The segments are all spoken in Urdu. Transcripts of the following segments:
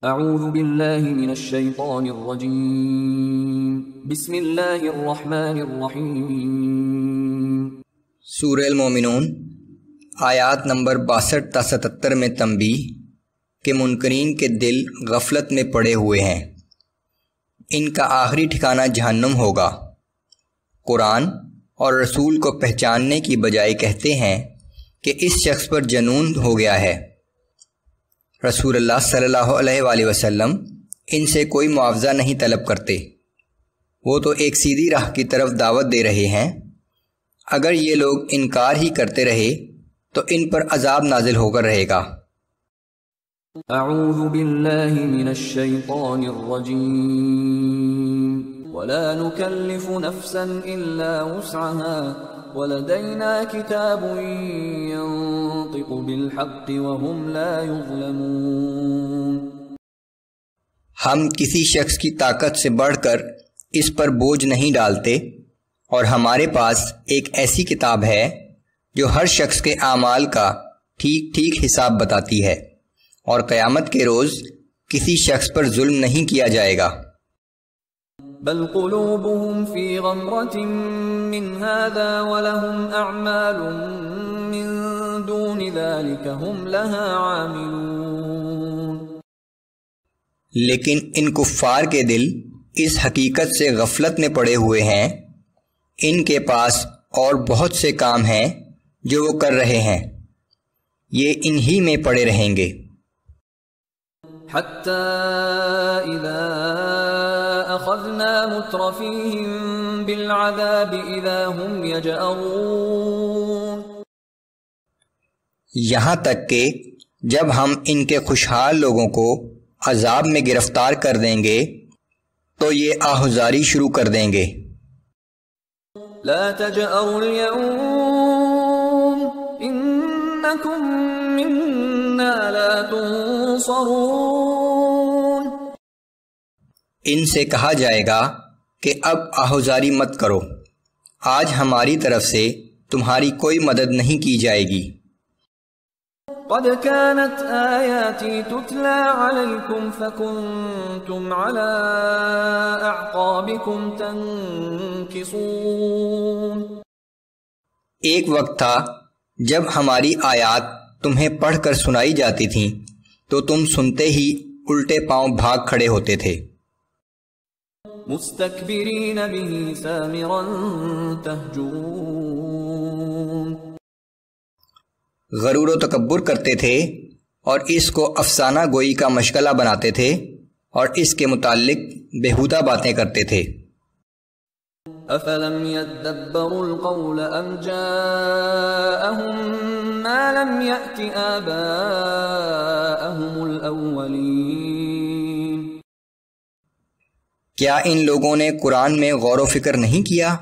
اعوذ باللہ من الشیطان الرجیم بسم اللہ الرحمن الرحیم۔ سورہ المومنون آیات نمبر 62 تا 77 میں تنبیہ کہ منکرین کے دل غفلت میں پڑے ہوئے ہیں، ان کا آخری ٹھکانہ جہنم ہوگا۔ قرآن اور رسول کو پہچاننے کی بجائے کہتے ہیں کہ اس شخص پر جنون ہو گیا ہے۔ رسول اللہ صلی اللہ علیہ وآلہ وسلم ان سے کوئی معاوضہ نہیں طلب کرتے، وہ تو ایک سیدھی راہ کی طرف دعوت دے رہے ہیں۔ اگر یہ لوگ انکار ہی کرتے رہے تو ان پر عذاب نازل ہو کر رہے گا۔ اعوذ باللہ من الشیطان الرجیم ولا نکلف نفسا الا وسعها وَلَدَيْنَا كِتَابٌ يَنطِقُ بِالْحَقِّ وَهُمْ لَا يُظْلَمُونَ۔ ہم کسی شخص کی طاقت سے بڑھ کر اس پر بوجھ نہیں ڈالتے، اور ہمارے پاس ایک ایسی کتاب ہے جو ہر شخص کے اعمال کا ٹھیک ٹھیک حساب بتاتی ہے، اور قیامت کے روز کسی شخص پر ظلم نہیں کیا جائے گا۔ بل قلوبهم في غمرة من هذا ولهم أعمال من دون ذلك هم لها عاملون۔ لیکن ان کفار کے دل اس حقیقت سے غفلت میں پڑے ہوئے ہیں، ان کے پاس اور بہت سے کام ہیں جو وہ کر رہے ہیں، یہ انہی میں پڑے رہیں گے۔ حتى إذا أخذنا مترفيهم بالعذاب إذا هم يجأرون۔ یہاں تک کہ جب ہم ان کے خوشحال لوگوں کو عذاب میں گرفتار کر دیں گے تو یہ آہذاری شروع کر دیں گے۔ لا تجأروا اليوم إنكم منا لا تنصرون۔ ان سے کہا جائے گا کہ اب آہذاری مت کرو، آج ہماری طرف سے تمہاری کوئی مدد نہیں کی جائے گی۔ قد كانت آياتي تتلى عليكم فكنتم على أعقابكم تنكصون۔ ایک وقت تھا جب ہماری آیات تمہیں پڑھ کر سنائی جاتی تھیں تو تم سنتے ہی الٹے پاؤں بھاگ کھڑے ہوتے تھے۔ مستكبرين به سامرا تهجرون۔ غرور و تکبر کرتے تھے اور اس کو افسانہ گوئی کا مشغلہ بناتے تھے اور اس کے متعلق بیہودہ باتیں کرتے تھے۔ افلم يدبروا القول ام جاءهم ما لم يأت آباءهم الاولین۔ کیا ان لوگوں نے قرآن میں غور و فکر نہیں کیا،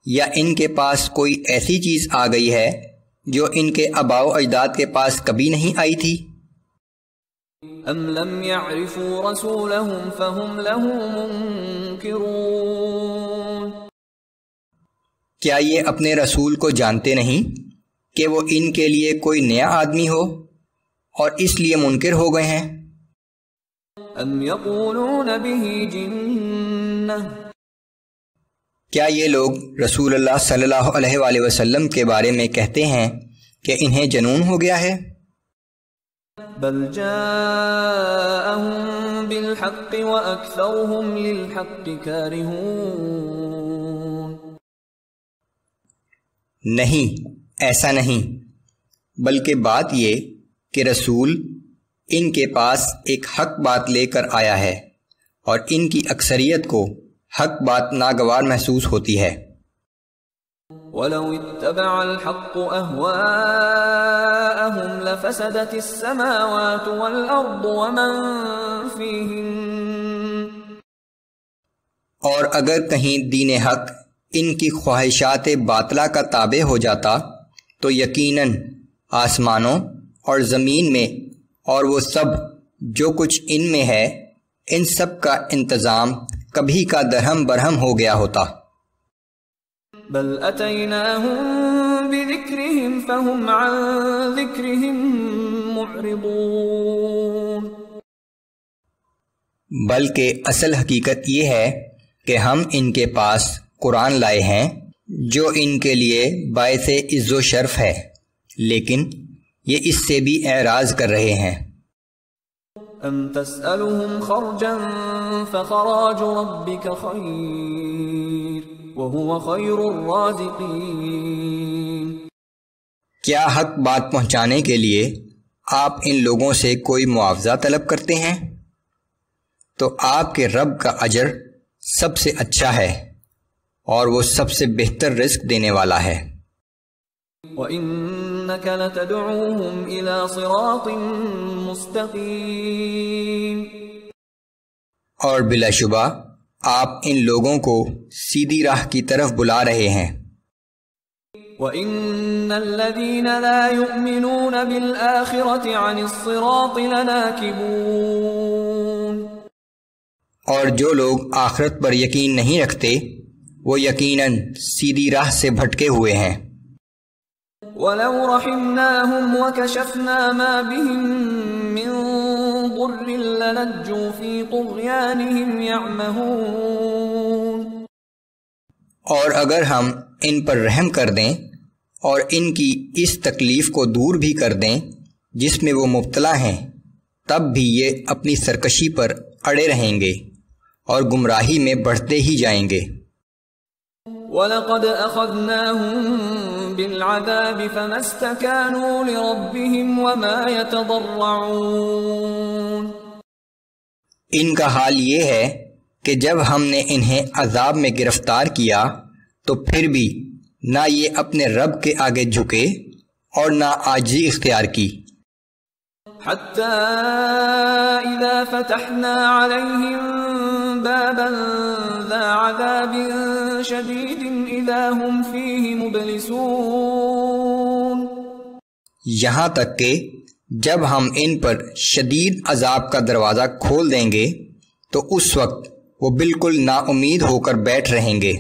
یا ان کے پاس کوئی ایسی چیز آ گئی ہے جو ان کے آباء و اجداد کے پاس کبھی نہیں آئی تھی؟ ام لم يعرفوا رسولهم فهم له منکرون۔ کیا یہ اپنے رسول کو جانتے نہیں کہ وہ ان کے لیے کوئی نیا آدمی ہو اور اس لیے منکر ہو گئے ہیں؟ ام یقولون به جنہ۔ کیا یہ لوگ رسول اللہ صلی اللہ علیہ وآلہ وسلم کے بارے میں کہتے ہیں کہ انہیں جنون ہو گیا ہے؟ بل جاءهم بالحق واکثرهم للحق کارہون۔ نہیں، ایسا نہیں، بلکہ بات یہ کہ رسول ان کے پاس ایک حق بات لے کر آیا ہے اور ان کی اکثریت کو حق بات ناگوار محسوس ہوتی ہے۔ وَلَوِ اتَّبَعَ الْحَقُّ أَهْوَاءَهُمْ لَفَسَدَتِ السَّمَاوَاتُ وَالْأَرْضُ وَمَنْ فِيهِنَّ۔ اور اگر کہیں دین حق ان کی خواہشات باطلہ کا تابع ہو جاتا تو یقیناً آسمانوں اور زمین میں اور وہ سب جو کچھ ان میں ہے، ان سب کا انتظام کبھی کا درہم برہم ہو گیا ہوتا۔ بل اتیناہم بذکرہم فہم عن ذکرہم معرضون۔ بلکہ اصل حقیقت یہ ہے کہ ہم ان کے پاس قرآن لائے ہیں جو ان کے لیے باعث عز و شرف ہے، لیکن یہ اس سے بھی اعراض کر رہے ہیں۔ ام تسألهم خرجا فخراج ربك خیر وهو خیر الرازقین۔ کیا حق بات پہنچانے کے لیے آپ ان لوگوں سے کوئی معاوضہ طلب کرتے ہیں؟ تو آپ کے رب کا اجر سب سے اچھا ہے اور وہ سب سے بہتر رزق دینے والا ہے۔ وَإِنَّكَ لَتَدْعُوهُمْ إِلَى صِرَاطٍ مُسْتَقِيمٍ، اور بلا شبہ آپ ان لوگوں کو سیدھی راہ کی طرف بلا رہے ہیں۔ وَإِنَّ الَّذِينَ لَا يُؤْمِنُونَ بِالْآخِرَةِ عَنِ الصِّرَاطِ لَنَاكِبُونَ، اور جو لوگ آخرت پر یقین نہیں رکھتے وہ یقیناً سیدھی راہ سے بھٹکے ہوئے ہیں۔ وَلَوْ رَحِمْنَاهُمْ وَكَشَفْنَا مَا بِهِمْ مِنْ ضُرٍّ لَنَجُّوا فِي طُغْيَانِهِمْ يَعْمَهُونَ، اور اگر ہم ان پر رحم کر دیں اور ان کی اس تکلیف کو دور بھی کر دیں جس میں وہ مبتلا ہیں، تب بھی یہ اپنی سرکشی پر اڑے رہیں گے اور گمراہی میں بڑھتے ہی جائیں گے۔ وَلَقَدْ أَخَذْنَاهُمْ بِالْعَذَابِ فَمَا اسْتَكَانُوا لِرَبِّهِمْ وَمَا يَتَضَرَّعُونَ، ان کا حال یہ ہے کہ جب ہم نے انہیں عذاب میں گرفتار کیا تو پھر بھی نہ یہ اپنے رب کے آگے جھکے اور نہ عاجزی اختیار کی۔ حَتَّى إِذَا فَتَحْنَا عَلَيْهِمْ بَابًا ذَا عَذَابٍ شَدِيدٍ إِذَا هُمْ فِيهِ مُبْلِسُونَ، یہاں تک کہ جب ہم ان پر شدید عذاب کا دروازہ کھول دیں گے تو اس وقت وہ بالکل نا امید ہو کر بیٹھ رہیں گے۔